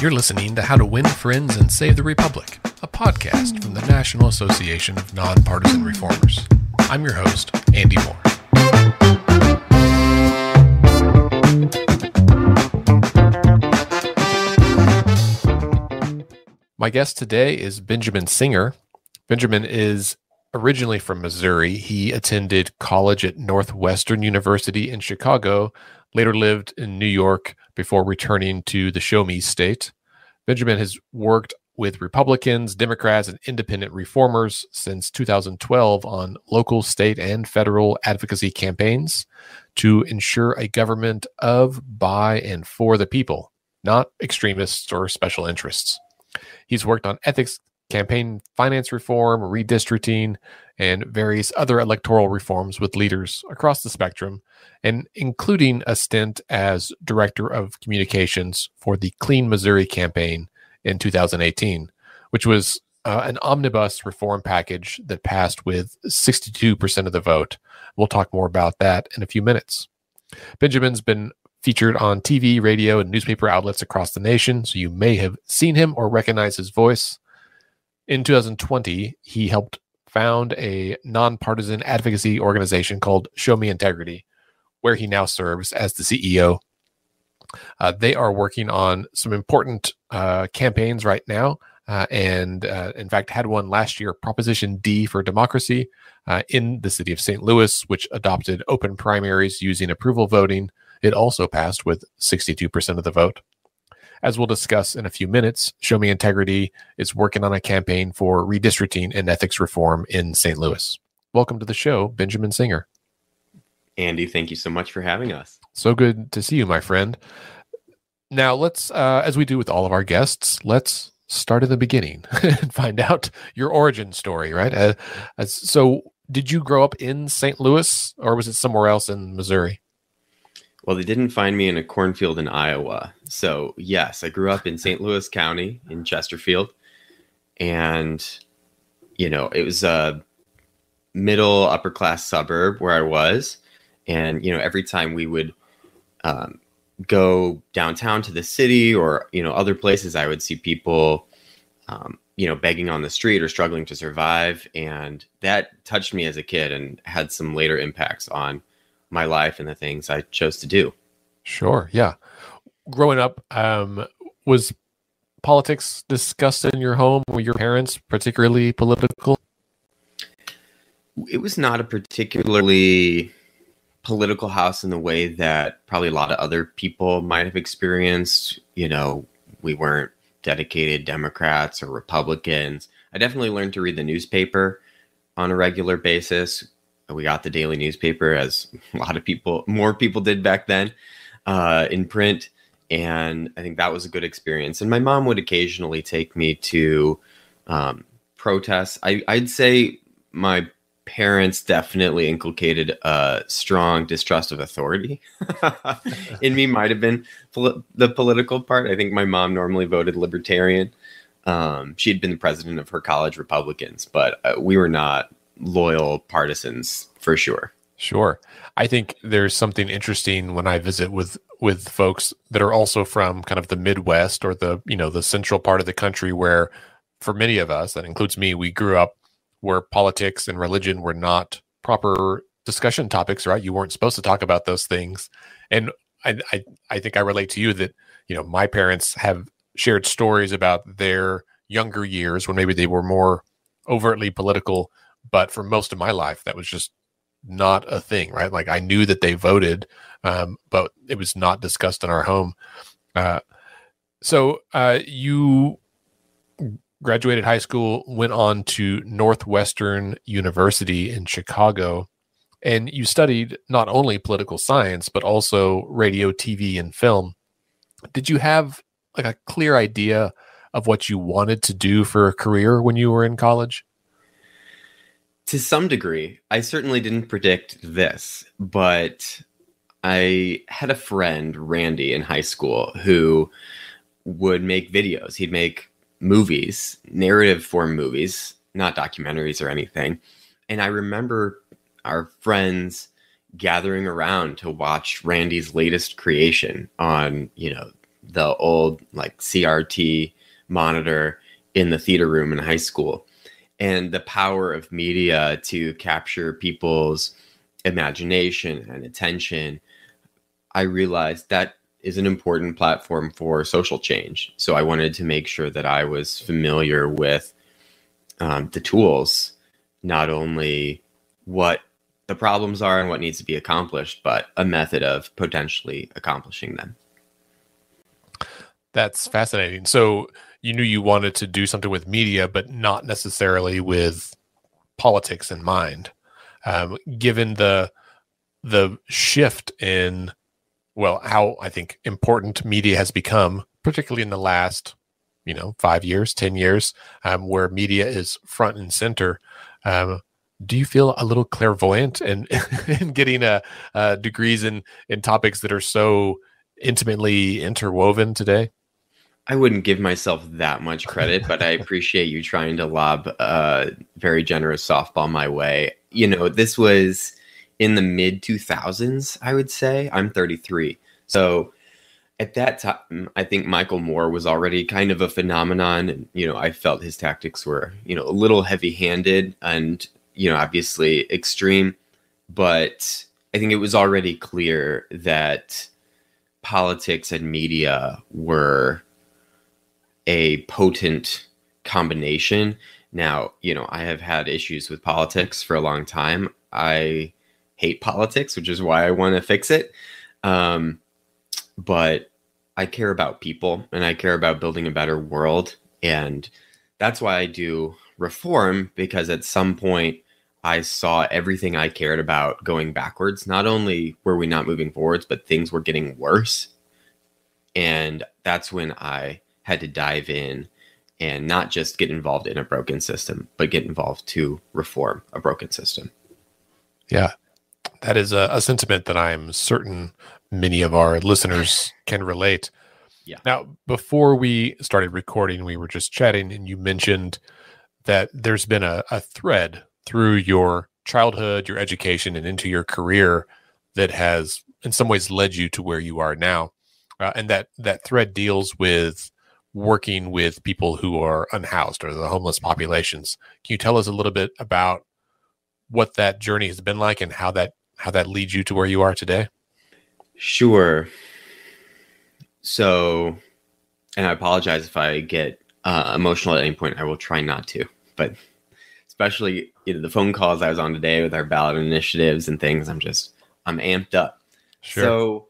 You're listening to How to Win Friends and Save the Republic, a podcast from the National Association of Nonpartisan Reformers. I'm your host, Andy Moore. My guest today is Benjamin Singer. Benjamin is originally from Missouri. He attended college at Northwestern University in Chicago, later lived in New York before returning to the Show Me state. Benjamin has worked with Republicans, Democrats, and independent reformers since 2012 on local, state, and federal advocacy campaigns to ensure a government of, by, and for the people, not extremists or special interests. He's worked on ethics, campaign finance reform, redistricting, and various other electoral reforms with leaders across the spectrum, and including a stint as Director of Communications for the Clean Missouri campaign in 2018, which was an omnibus reform package that passed with 62% of the vote. We'll talk more about that in a few minutes. Benjamin's been featured on TV, radio, and newspaper outlets across the nation, so you may have seen him or recognize his voice. In 2020, he helped found a nonpartisan advocacy organization called Show Me Integrity, where he now serves as the CEO. They are working on some important campaigns right now, and in fact had one last year, Proposition D for Democracy, in the city of St. Louis, which adopted open primaries using approval voting. It also passed with 62% of the vote. As we'll discuss in a few minutes, Show Me Integrity is working on a campaign for redistricting and ethics reform in St. Louis. Welcome to the show, Benjamin Singer. Andy, thank you so much for having us. So good to see you, my friend. Now, let's, as we do with all of our guests, let's start at the beginning and find out your origin story, right? So did you grow up in St. Louis, or was it somewhere else in Missouri? Well, they didn't find me in a cornfield in Iowa. So yes, I grew up in St. Louis County in Chesterfield. And, you know, it was a middle upper class suburb where I was. And, you know, every time we would go downtown to the city or, you know, other places, I would see people, you know, begging on the street or struggling to survive. And that touched me as a kid and had some later impacts on my life and the things I chose to do. Sure. Yeah. Growing up, was politics discussed in your home? Were your parents particularly political? It was not a particularly political house in the way that probably a lot of other people might have experienced. You know, we weren't dedicated Democrats or Republicans. I definitely learned to read the newspaper on a regular basis. We got the daily newspaper, as a lot of people, more people did back then, in print. And I think that was a good experience. And my mom would occasionally take me to protests. I'd say my parents definitely inculcated a strong distrust of authority. In me might have been the political part. I think my mom normally voted Libertarian. She had been the president of her college, Republicans, but we were not loyal partisans for sure. Sure. I think there's something interesting when I visit with folks that are also from kind of the Midwest or the, you know, the central part of the country, where for many of us, that includes me, we grew up where politics and religion were not proper discussion topics, right? You weren't supposed to talk about those things. And I think I relate to you that, you know, my parents have shared stories about their younger years when maybe they were more overtly political. But for most of my life, that was just not a thing, right? Like I knew that they voted, but it was not discussed in our home. So you graduated high school, went on to Northwestern University in Chicago, and you studied not only political science, but also radio, TV, and film. Did you have like a clear idea of what you wanted to do for a career when you were in college? To some degree. I certainly didn't predict this, but I had a friend, Randy, in high school who would make videos. He'd make movies, narrative form movies, not documentaries or anything. And I remember our friends gathering around to watch Randy's latest creation on, you know, the old like CRT monitor in the theater room in high school, and the power of media to capture people's imagination and attention, I realized that is an important platform for social change. So I wanted to make sure that I was familiar with the tools, not only what the problems are and what needs to be accomplished, but a method of potentially accomplishing them. That's fascinating. So you knew you wanted to do something with media, but not necessarily with politics in mind. Given the shift in, well, how I think important media has become, particularly in the last, 5 years, 10 years, where media is front and center. Do you feel a little clairvoyant in, in getting degrees in topics that are so intimately interwoven today? I wouldn't give myself that much credit, but I appreciate you trying to lob a very generous softball my way. This was in the mid 2000s, I would say. I'm 33. So at that time, I think Michael Moore was already kind of a phenomenon. And, I felt his tactics were, a little heavy handed and, obviously extreme. But I think it was already clear that politics and media were a potent combination. Now, I have had issues with politics for a long time. I hate politics, which is why I want to fix it. But I care about people and I care about building a better world. And that's why I do reform, because at some point I saw everything I cared about going backwards. Not only were we not moving forwards, but things were getting worse. And that's when I had to dive in and not just get involved in a broken system, but get involved to reform a broken system. Yeah, that is a sentiment that I'm certain many of our listeners can relate. Yeah. Now, before we started recording, we were just chatting, and you mentioned that there's been a thread through your childhood, your education, and into your career that has, in some ways, led you to where you are now. And that thread deals with working with people who are unhoused or the homeless populations. Can you tell us a little bit about what that journey has been like and how that leads you to where you are today? Sure. So, and I apologize if I get emotional at any point. I will try not to, but especially the phone calls I was on today with our ballot initiatives and things, I'm amped up. Sure. So,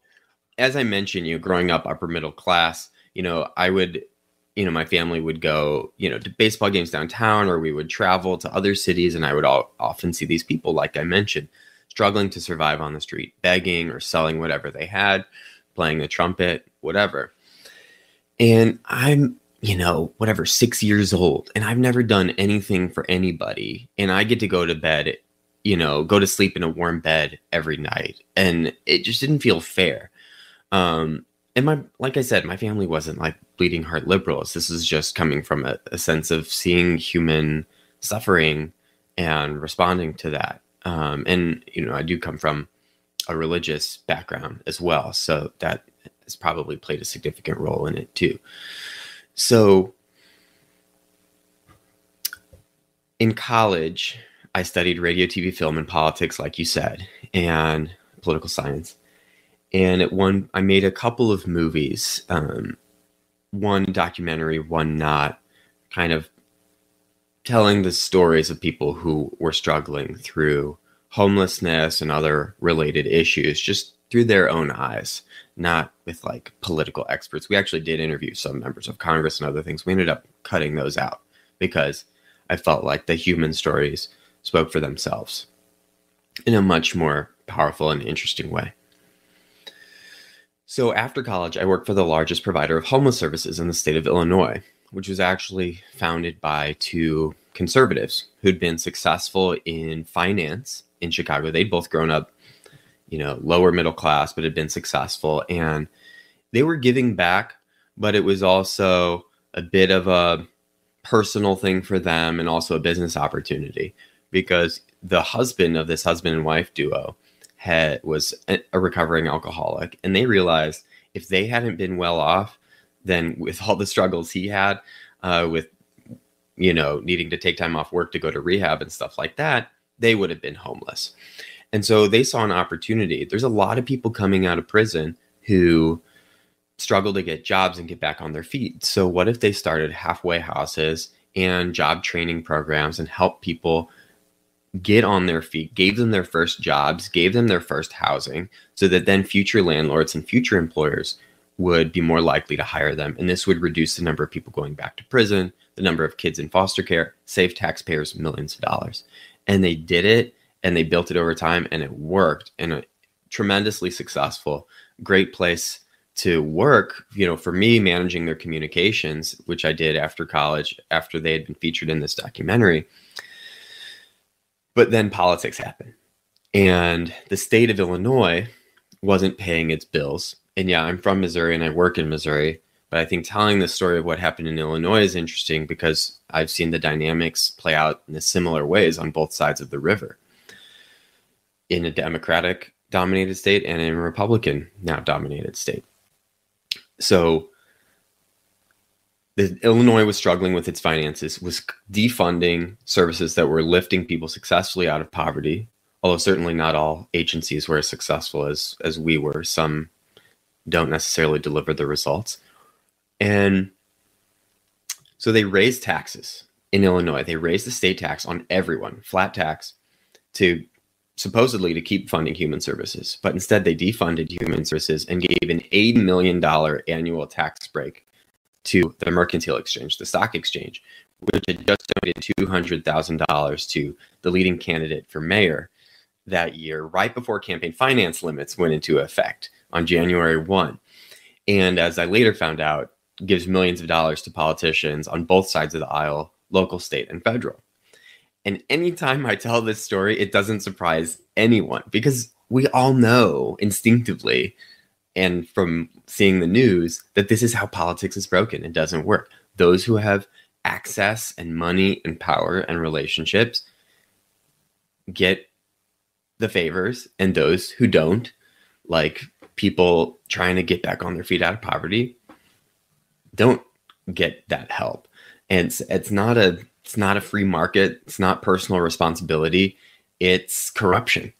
as I mentioned, growing up upper middle class, I would, my family would go, to baseball games downtown, or we would travel to other cities, and I would often see these people, like I mentioned, struggling to survive on the street, begging or selling whatever they had, playing the trumpet, whatever. And I'm, 6 years old, and I've never done anything for anybody. And I get to go to bed, go to sleep in a warm bed every night. And it just didn't feel fair. And like I said, my family wasn't like bleeding heart liberals. This is just coming from a sense of seeing human suffering and responding to that. And, I do come from a religious background as well. So that has probably played a significant role in it too. So in college, I studied radio, TV, film, and politics, like you said, and political science. And I made a couple of movies, one documentary, one not, kind of telling the stories of people who were struggling through homelessness and other related issues, just through their own eyes, not with like political experts. We actually did interview some members of Congress and other things. We ended up cutting those out because I felt like the human stories spoke for themselves in a much more powerful and interesting way. So after college, I worked for the largest provider of homeless services in the state of Illinois, which was actually founded by two conservatives who'd been successful in finance in Chicago. They'd both grown up, lower middle class, but had been successful. And they were giving back, but it was also a bit of a personal thing for them and also a business opportunity, because the husband of this husband and wife duo was a recovering alcoholic, and they realized if they hadn't been well off, then with all the struggles he had with, needing to take time off work to go to rehab and stuff like that, they would have been homeless. And so they saw an opportunity. There's a lot of people coming out of prison who struggle to get jobs and get back on their feet. So what if they started halfway houses and job training programs and help people get on their feet, gave them their first jobs, gave them their first housing, so that then future landlords and future employers would be more likely to hire them. And this would reduce the number of people going back to prison, the number of kids in foster care, save taxpayers millions of dollars. And they did it, and they built it over time, and it worked, and a tremendously successful, great place to work. For me, managing their communications, which I did after college, after they had been featured in this documentary. But then politics happened, and the state of Illinois wasn't paying its bills. And yeah, I'm from Missouri and I work in Missouri, but I think telling the story of what happened in Illinois is interesting because I've seen the dynamics play out in similar ways on both sides of the river, in a Democratic dominated state and in a Republican now dominated state. So Illinois was struggling with its finances, was defunding services that were lifting people successfully out of poverty, although certainly not all agencies were as successful as we were. Some don't necessarily deliver the results. And so they raised taxes in Illinois. They raised the state tax on everyone, flat tax, to supposedly to keep funding human services. But instead they defunded human services and gave an $80 million annual tax break to the mercantile exchange, the stock exchange, which had just donated $200,000 to the leading candidate for mayor that year, right before campaign finance limits went into effect on January 1. And as I later found out, gives millions of dollars to politicians on both sides of the aisle, local, state, and federal. And anytime I tell this story, it doesn't surprise anyone because we all know instinctively and from seeing the news that this is how politics is broken. It doesn't work. Those who have access and money and power and relationships get the favors, and those who don't, like people trying to get back on their feet out of poverty, don't get that help. And it's not a free market. It's not personal responsibility. It's corruption.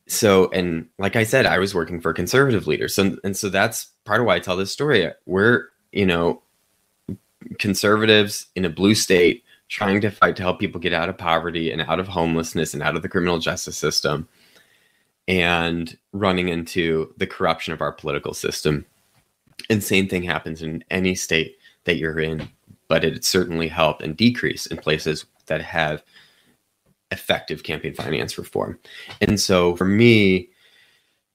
So, and like I said, I was working for conservative leaders. So that's part of why I tell this story. We're, conservatives in a blue state trying to fight to help people get out of poverty and out of homelessness and out of the criminal justice system, and running into the corruption of our political system. And same thing happens in any state that you're in, but it certainly helped and decreased in places that have effective campaign finance reform. And so for me,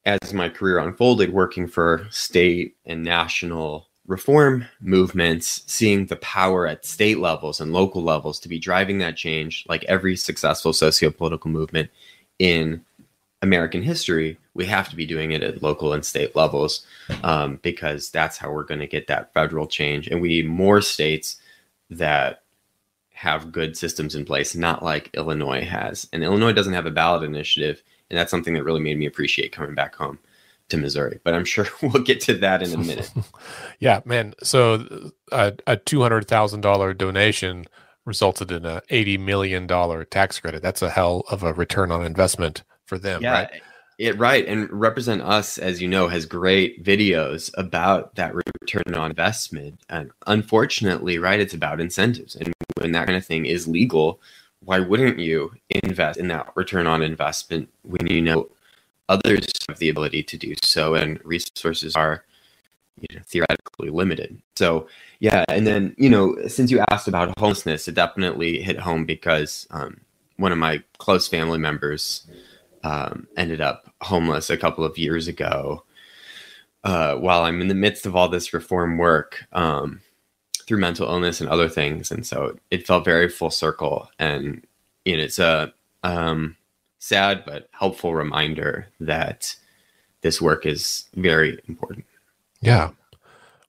as my career unfolded, working for state and national reform movements, seeing the power at state levels and local levels to be driving that change, like every successful socio-political movement in American history, we have to be doing it at local and state levels, because that's how we're going to get that federal change. And we need more states that have good systems in place, not like Illinois has. And Illinois doesn't have a ballot initiative, and that's something that really made me appreciate coming back home to Missouri. But I'm sure we'll get to that in a minute. Yeah, man. So a $200,000 donation resulted in a $80 million tax credit. That's a hell of a return on investment for them, right? Right. And Represent Us, as you know, has great videos about that return on investment. And unfortunately, right, it's about incentives. And when that kind of thing is legal, why wouldn't you invest in that return on investment when you know others have the ability to do so and resources are theoretically limited? So, yeah. And then, since you asked about homelessness, it definitely hit home because one of my close family members ended up homeless a couple of years ago while I'm in the midst of all this reform work through mental illness and other things. And so it felt very full circle. And it's a sad but helpful reminder that this work is very important. Yeah.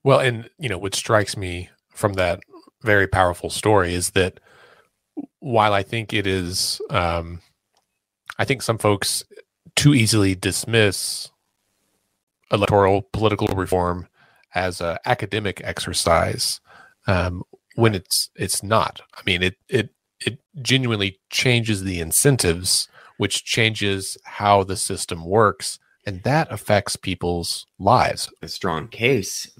Well, and, what strikes me from that very powerful story is that while I think it is, I think some folks too easily dismiss electoral political reform as an academic exercise, when it's not. I mean, it genuinely changes the incentives, which changes how the system works, and that affects people's lives. A strong case.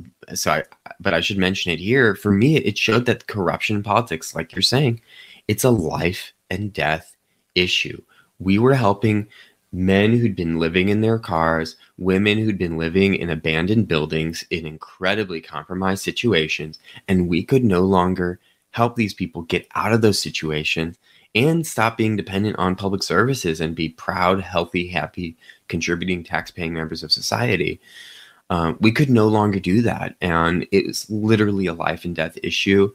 But I should mention it here. For me, it showed that corruption in politics, like you're saying, it's a life and death issue. We were helping men who'd been living in their cars, women who'd been living in abandoned buildings in incredibly compromised situations, and we could no longer help these people get out of those situations and stop being dependent on public services and be proud, healthy, happy, contributing, tax-paying members of society. We could no longer do that. And it was literally a life and death issue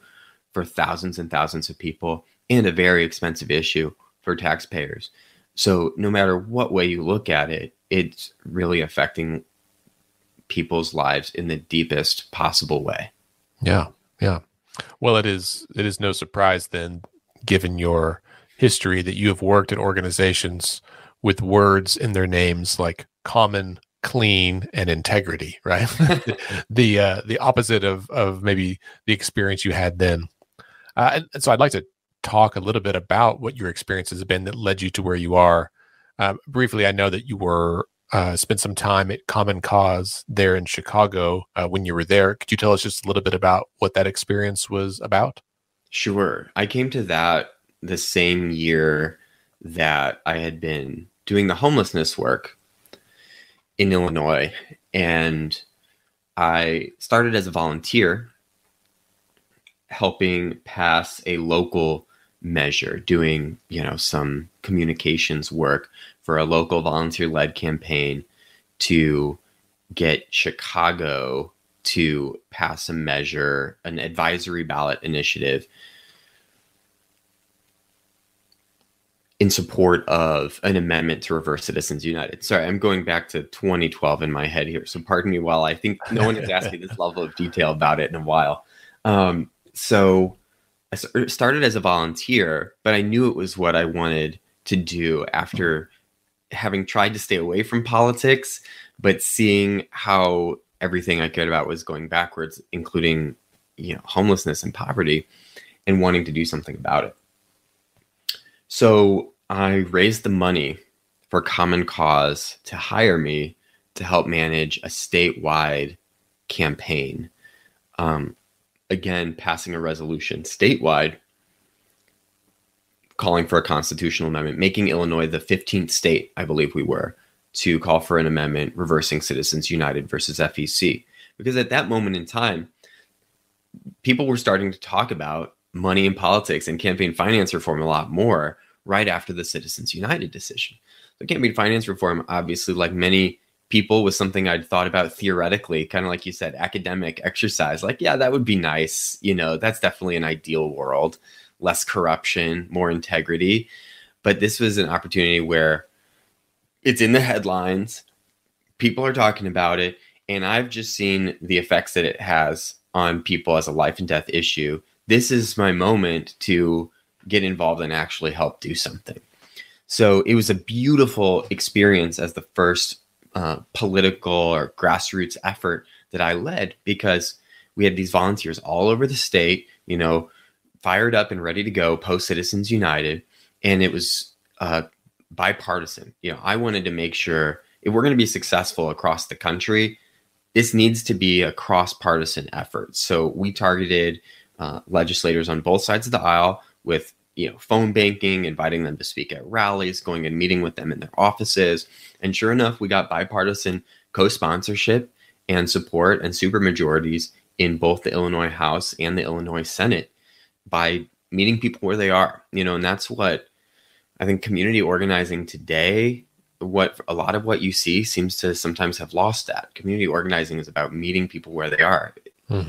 for thousands and thousands of people, and a very expensive issue for taxpayers. So no matter what way you look at it, it's really affecting people's lives in the deepest possible way. Yeah. Yeah. Well, it is no surprise then, given your history, that you have worked in organizations with words in their names like common, clean, and integrity, right? The opposite of maybe the experience you had then. And so I'd like to talk a little bit about what your experience has been that led you to where you are. Briefly, I know that you were spent some time at Common Cause there in Chicago when you were there. Could you tell us just a little bit about what that experience was about? Sure. I came to that the same year that I had been doing the homelessness work in Illinois. And I started as a volunteer helping pass a local measure, doing, some communications work for a local volunteer-led campaign to get Chicago to pass a measure, an advisory ballot initiative in support of an amendment to reverse Citizens United. Sorry, I'm going back to 2012 in my head here, so pardon me while I think no one has asked me this level of detail about it in a while. So I started as a volunteer, but I knew it was what I wanted to do after having tried to stay away from politics, but seeing how everything I cared about was going backwards, including, homelessness and poverty, and wanting to do something about it. So I raised the money for Common Cause to hire me to help manage a statewide campaign. Again, passing a resolution statewide calling for a constitutional amendment, making Illinois the 15th state, I believe we were, to call for an amendment reversing Citizens United versus FEC. Because at that moment in time, people were starting to talk about money in politics and campaign finance reform a lot more right after the Citizens United decision. So campaign finance reform, obviously, like many people, was something I'd thought about theoretically, kind of like you said, academic exercise. Like, yeah, that would be nice. That's definitely an ideal world. Less corruption, more integrity. But this was an opportunity where it's in the headlines. People are talking about it. And I've just seen the effects that it has on people as a life and death issue. This is my moment to get involved and actually help do something. So it was a beautiful experience as the first political or grassroots effort that I led, because we had these volunteers all over the state, fired up and ready to go post Citizens United. And it was bipartisan. I wanted to make sure if we're going to be successful across the country, this needs to be a cross-partisan effort. So we targeted legislators on both sides of the aisle with phone banking, inviting them to speak at rallies, going and meeting with them in their offices. And sure enough, we got bipartisan co-sponsorship and support and supermajorities in both the Illinois House and the Illinois Senate by meeting people where they are. And that's what I think community organizing today, what a lot of what you see seems to sometimes have lost that. Community organizing is about meeting people where they are,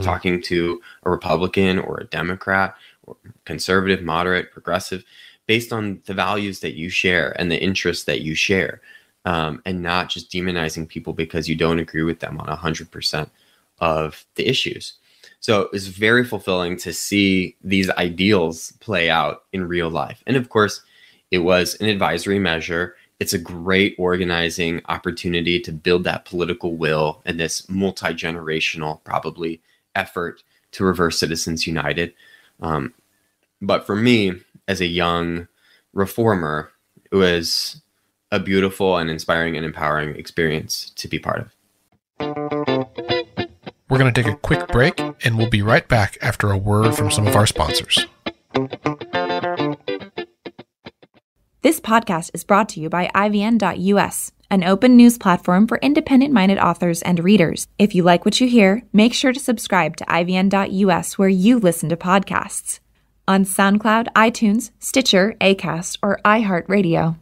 talking to a Republican or a Democrat, or conservative, moderate, progressive, based on the values that you share and the interests that you share, and not just demonizing people because you don't agree with them on 100% of the issues. So it was very fulfilling to see these ideals play out in real life. And of course, it was an advisory measure. It's a great organizing opportunity to build that political will and this multi-generational, probably, effort to reverse Citizens United. But for me, as a young reformer, it was a beautiful and inspiring and empowering experience to be part of. We're going to take a quick break, and we'll be right back after a word from some of our sponsors. This podcast is brought to you by IVN.us, an open news platform for independent-minded authors and readers. If you like what you hear, make sure to subscribe to IVN.us where you listen to podcasts. On SoundCloud, iTunes, Stitcher, Acast, or iHeartRadio.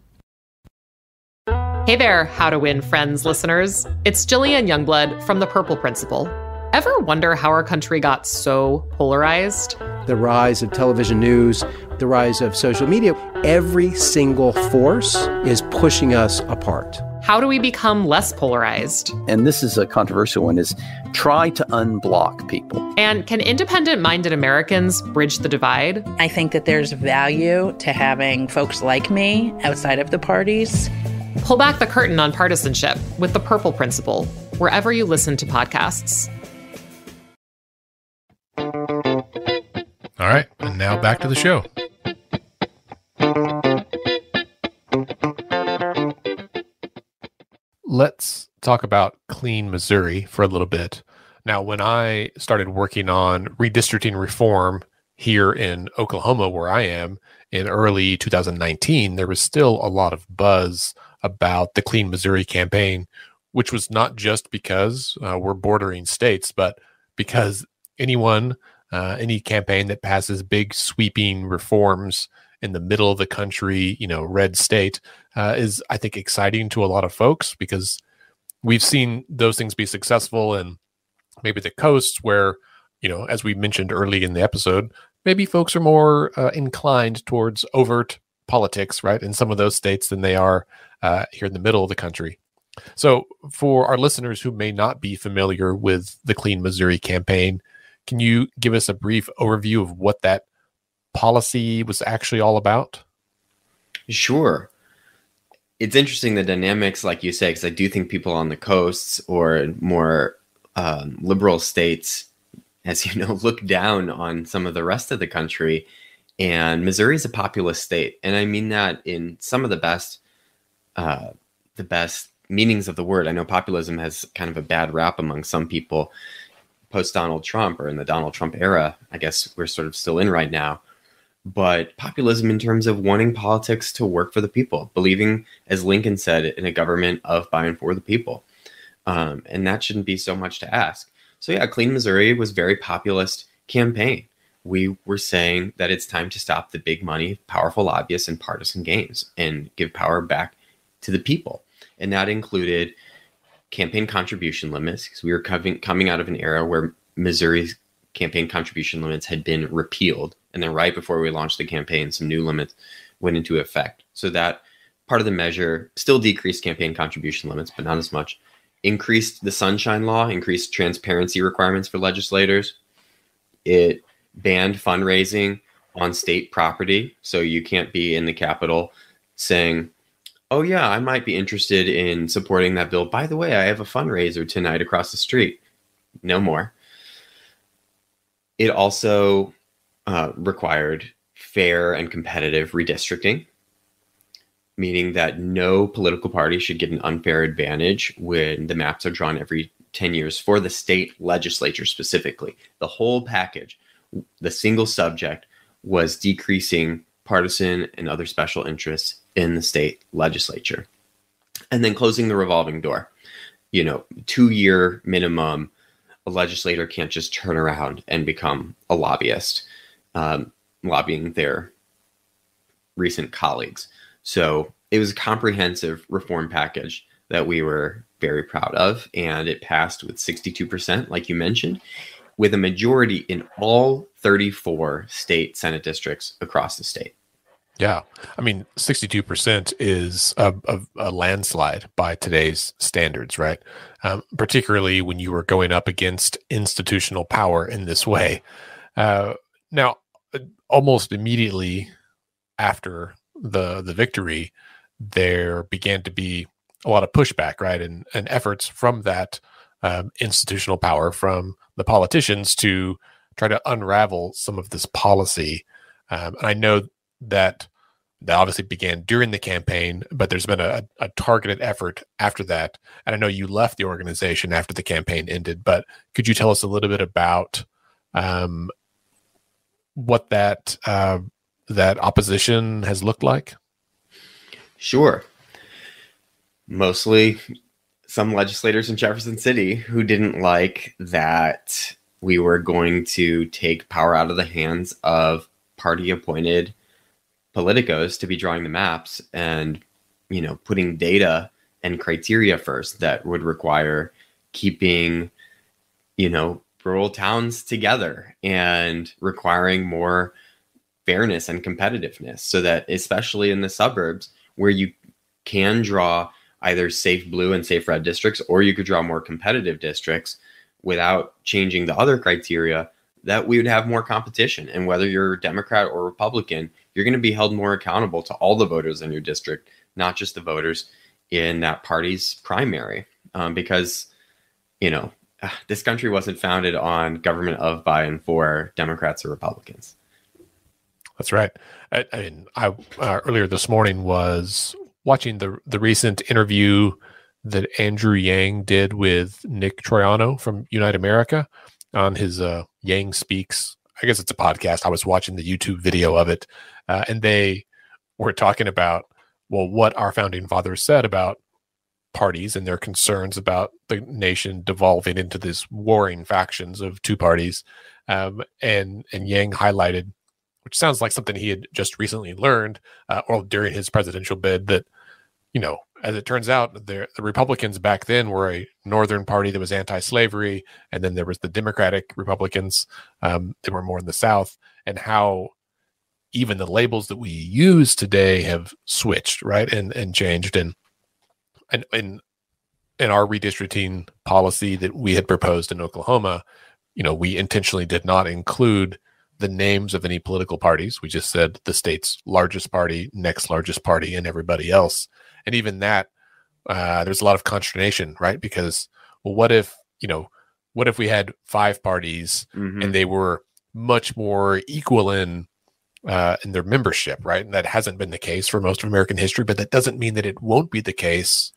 Hey there, How to Win Friends listeners. It's Jillian Youngblood from The Purple Principle. Ever wonder how our country got so polarized? The rise of television news, the rise of social media, every single force is pushing us apart. How do we become less polarized? And this is a controversial one, is try to unblock people. And can independent-minded Americans bridge the divide? I think that there's value to having folks like me outside of the parties. Pull back the curtain on partisanship with The Purple Principle, wherever you listen to podcasts. All right, and now back to the show. Let's talk about Clean Missouri for a little bit. Now, when I started working on redistricting reform here in Oklahoma, where I am, in early 2019, there was still a lot of buzz about the Clean Missouri campaign, which was not just because we're bordering states, but because any campaign that passes big sweeping reforms in the middle of the country, red state, is, I think, exciting to a lot of folks because we've seen those things be successful in maybe the coasts where, as we mentioned early in the episode, maybe folks are more inclined towards overt politics, right, in some of those states than they are here in the middle of the country. So for our listeners who may not be familiar with the Clean Missouri campaign, can you give us a brief overview of what that policy was actually all about? Sure. It's interesting, the dynamics, like you say, because I do think people on the coasts or more liberal states, as you know, look down on some of the rest of the country. And Missouri is a populous state. And I mean that in some of the best meanings of the word. I know populism has kind of a bad rap among some people post-Donald Trump, or in the Donald Trump era, I guess we're sort of still in right now. But populism in terms of wanting politics to work for the people, believing, as Lincoln said, in a government of, by, and for the people. And that shouldn't be so much to ask. So yeah, Clean Missouri was a very populist campaign. We were saying that it's time to stop the big money, powerful lobbyists, and partisan games and give power back to the people. And that included campaign contribution limits, because we were coming out of an era where Missouri's campaign contribution limits had been repealed. And then right before we launched the campaign, some new limits went into effect. So that part of the measure still decreased campaign contribution limits, but not as much. Increased the Sunshine Law, increased transparency requirements for legislators. It banned fundraising on state property. So you can't be in the Capitol saying, oh yeah, I might be interested in supporting that bill. By the way, I have a fundraiser tonight across the street. No more. It also required fair and competitive redistricting, meaning that no political party should get an unfair advantage when the maps are drawn every 10 years for the state legislature specifically. The whole package, the single subject, was decreasing partisan and other special interests in the state legislature. And then closing the revolving door. 2-year minimum. A legislator can't just turn around and become a lobbyist, lobbying their recent colleagues. So it was a comprehensive reform package that we were very proud of, and it passed with 62%, like you mentioned, with a majority in all 34 state Senate districts across the state. Yeah. I mean, 62% is a landslide by today's standards, right? Particularly when you were going up against institutional power in this way. Now, almost immediately after the victory, there began to be a lot of pushback, right? And efforts from that institutional power, from the politicians, to try to unravel some of this policy. And I know that obviously began during the campaign, but there's been a targeted effort after that. And I know you left the organization after the campaign ended, but could you tell us a little bit about what that opposition has looked like? Sure. Mostly some legislators in Jefferson City who didn't like that we were going to take power out of the hands of party-appointed politicos to be drawing the maps and, putting data and criteria first that would require keeping, rural towns together and requiring more fairness and competitiveness, so that especially in the suburbs where you can draw either safe blue and safe red districts, or you could draw more competitive districts without changing the other criteria, that we would have more competition. And whether you're Democrat or Republican, you're going to be held more accountable to all the voters in your district, not just the voters in that party's primary. Because, this country wasn't founded on government of, by, and for Democrats or Republicans. That's right. I earlier this morning was watching the recent interview that Andrew Yang did with Nick Troiano from Unite America on his Yang Speaks. I guess it's a podcast. I was watching the YouTube video of it, and they were talking about, what our founding fathers said about parties and their concerns about the nation devolving into this warring factions of two parties. And Yang highlighted, which sounds like something he had just recently learned, or during his presidential bid, that, as it turns out, the Republicans back then were a northern party that was anti-slavery, and then there was the Democratic Republicans that were more in the South, and how even the labels that we use today have switched, right, and changed. And in our redistricting policy that we had proposed in Oklahoma, we intentionally did not include the names of any political parties. We just said the state's largest party, next largest party, and everybody else. And even that, there's a lot of consternation, right? Because, what if we had 5 parties and they were much more equal in their membership, right? And that hasn't been the case for most of American history, but that doesn't mean that it won't be the case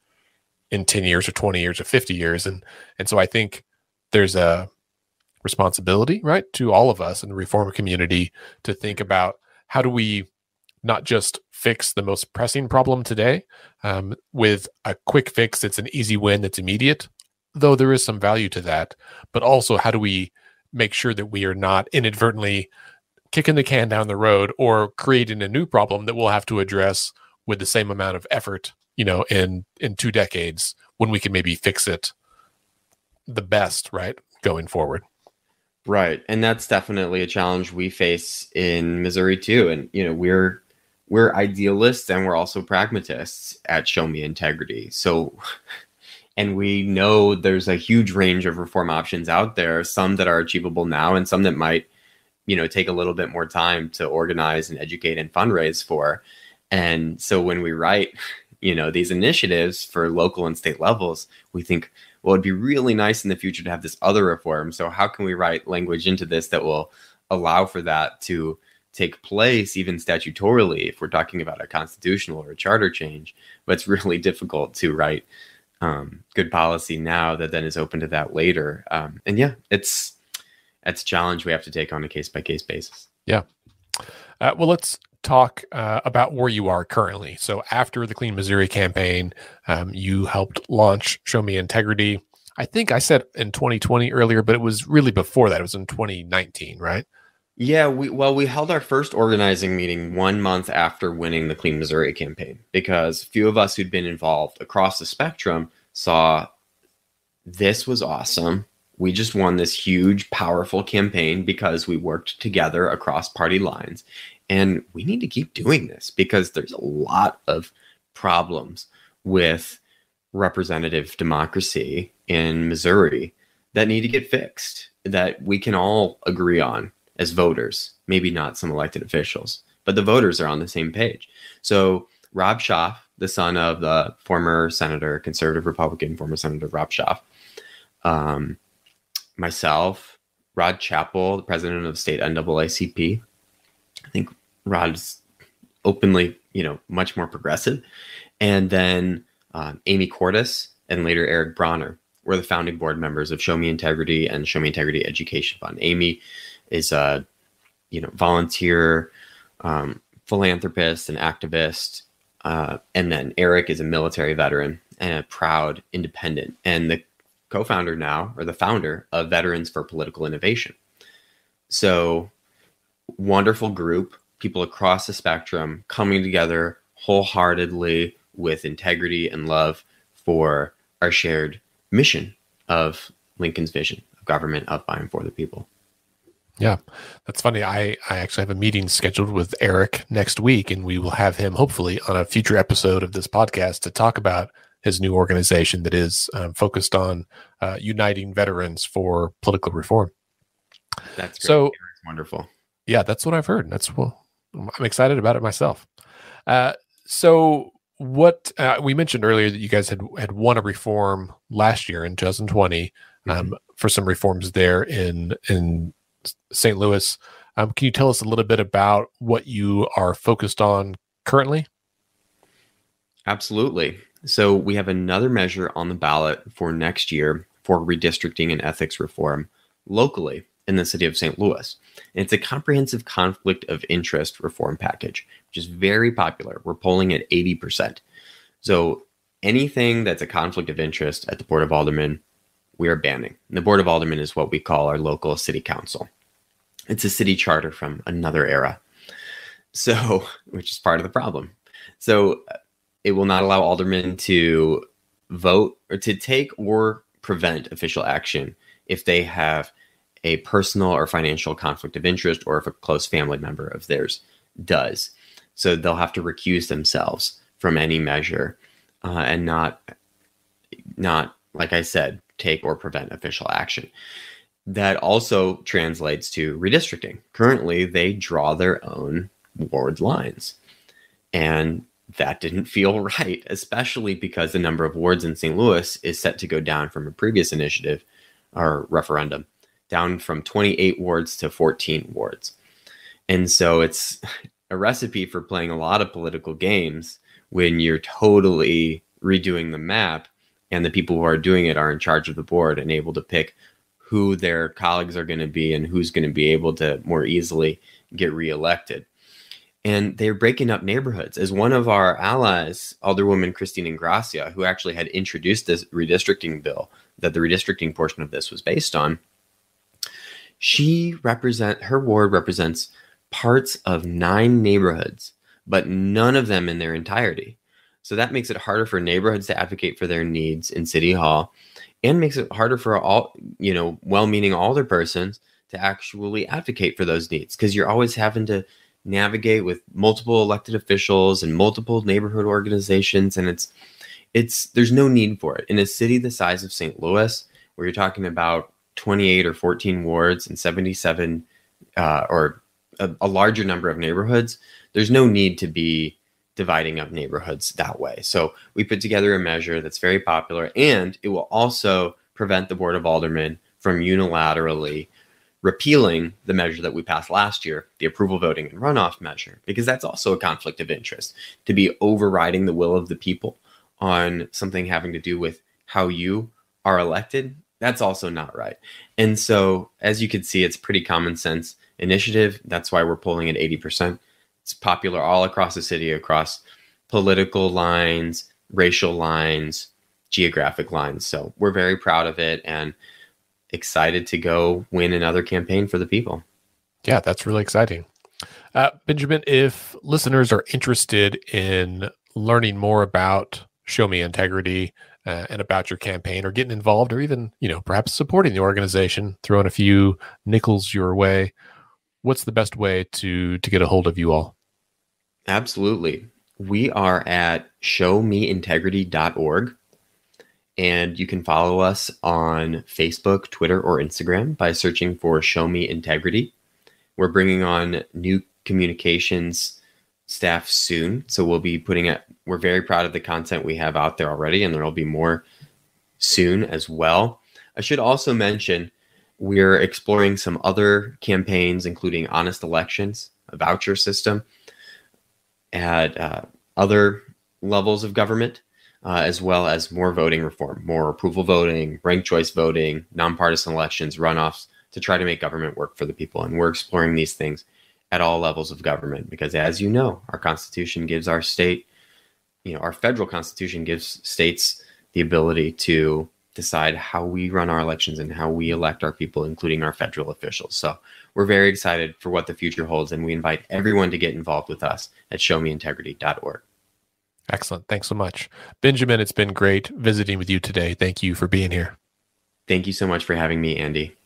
in 10 years or 20 years or 50 years. And so I think there's a responsibility, right, to all of us in the reform community to think about, how do we not just fix the most pressing problem today with a quick fix that's an easy win that's immediate, though there is some value to that, but also how do we make sure that we are not inadvertently kicking the can down the road or creating a new problem that we'll have to address with the same amount of effort, in 2 decades, when we can maybe fix it the best, right, going forward. Right. And that's definitely a challenge we face in Missouri too. And, we're idealists and we're also pragmatists at Show Me Integrity. So, and we know there's a huge range of reform options out there, some that are achievable now and some that might, take a little bit more time to organize and educate and fundraise for. And so when we write, these initiatives for local and state levels, we think, well, it'd be really nice in the future to have this other reform. So how can we write language into this that will allow for that to take place, even statutorily, if we're talking about a constitutional or a charter change? But it's really difficult to write good policy now that then is open to that later. It's a challenge we have to take on a case-by-case basis. Yeah. Well, let's talk about where you are currently. So after the Clean Missouri campaign, you helped launch Show Me Integrity. I think I said in 2020 earlier, but it was really before that. It was in 2019, right? Yeah, we held our first organizing meeting 1 month after winning the Clean Missouri campaign, because a few of us who'd been involved across the spectrum saw this was awesome. We just won this huge, powerful campaign because we worked together across party lines. And we need to keep doing this because there's a lot of problems with representative democracy in Missouri that need to get fixed, that we can all agree on as voters, maybe not some elected officials, but the voters are on the same page. So Rob Schaaf the son of the former senator, conservative Republican, former Senator Rob Schaaf. Myself, Rod Chappell, the president of state NAACP. I think Rod's openly, much more progressive. And then Amy Cordes and later Eric Bronner were the founding board members of Show Me Integrity and Show Me Integrity Education Fund. Amy is a, volunteer philanthropist and activist. And then Eric is a military veteran and a proud independent and the co-founder now, or the founder of Veterans for Political Innovation. So wonderful group, people across the spectrum coming together wholeheartedly with integrity and love for our shared mission of Lincoln's vision of government of, by, and for the people. Yeah, that's funny. I actually have a meeting scheduled with Eric next week, and we will have him hopefully on a future episode of this podcast to talk about his new organization that is focused on uniting veterans for political reform. That's great. So Eric's wonderful. Yeah, that's what I've heard. I'm excited about it myself. So what we mentioned earlier that you guys had won a reform last year in 2020 for some reforms there in St. Louis. Can you tell us a little bit about what you are focused on currently? Absolutely. So we have another measure on the ballot for next year for redistricting and ethics reform locally in the city of St. Louis. And it's a comprehensive conflict of interest reform package, which is very popular. We're polling at 80%. So anything that's a conflict of interest at the Board of Aldermen, we are banning. And the Board of Aldermen is what we call our local city council. It's a city charter from another era. So, which is part of the problem. So it will not allow aldermen to vote or to take or prevent official action if they have a personal or financial conflict of interest or if a close family member of theirs does. So they'll have to recuse themselves from any measure and not, like I said, take or prevent official action. That also translates to redistricting. Currently, they draw their own ward lines. And that didn't feel right, especially because the number of wards in St. Louis is set to go down from a previous initiative or referendum, down from 28 wards to 14 wards. And so it's a recipe for playing a lot of political games when you're totally redoing the map and the people who are doing it are in charge of the board and able to pick who their colleagues are going to be and who's going to be able to more easily get reelected. And they're breaking up neighborhoods. As one of our allies, Alderwoman Christine Ingracia, who actually had introduced this redistricting bill that the redistricting portion of this was based on, her ward represents parts of 9 neighborhoods, but none of them in their entirety. So that makes it harder for neighborhoods to advocate for their needs in City Hall and makes it harder for all, well-meaning alderpersons to actually advocate for those needs because you're always having to navigate with multiple elected officials and multiple neighborhood organizations. And there's no need for it. In a city the size of St. Louis, where you're talking about 28 or 14 wards and 77 or a larger number of neighborhoods, there's no need to be dividing up neighborhoods that way. So we put together a measure that's very popular, and it will also prevent the Board of Aldermen from unilaterally repealing the measure that we passed last year, the approval voting and runoff measure, because that's also a conflict of interest, to be overriding the will of the people on something having to do with how you are elected. That's also not right. And so, as you can see, it's a pretty common sense initiative. That's why we're polling at 80%. It's popular all across the city, across political lines, racial lines, geographic lines. So we're very proud of it and excited to go win another campaign for the people. Yeah, that's really exciting. Benjamin, if listeners are interested in learning more about Show Me Integrity and about your campaign, or getting involved, or even, perhaps supporting the organization, throwing a few nickels your way, what's the best way to get a hold of you all? Absolutely. We are at showmeintegrity.org. And you can follow us on Facebook, Twitter, or Instagram by searching for Show Me Integrity. We're bringing on new communications staff soon. So we'll be we're very proud of the content we have out there already, and there will be more soon as well. I should also mention we're exploring some other campaigns, including honest elections, a voucher system at other levels of government, as well as more voting reform, more approval voting, ranked choice voting, nonpartisan elections, runoffs, to try to make government work for the people. And we're exploring these things at all levels of government because, as you know, our Constitution gives our state, our federal Constitution gives states the ability to decide how we run our elections and how we elect our people, including our federal officials. So we're very excited for what the future holds, and we invite everyone to get involved with us at showmeintegrity.org. Excellent. Thanks so much. Benjamin, it's been great visiting with you today. Thank you for being here. Thank you so much for having me, Andy.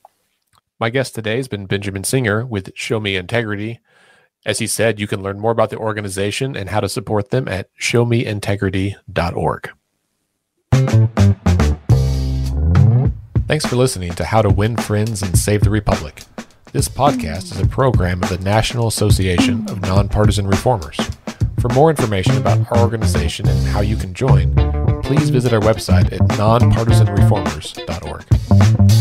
My guest today has been Benjamin Singer with Show Me Integrity. As he said, you can learn more about the organization and how to support them at showmeintegrity.org. Thanks for listening to How to Win Friends and Save the Republic. This podcast is a program of the National Association of Nonpartisan Reformers. For more information about our organization and how you can join, please visit our website at nonpartisanreformers.org.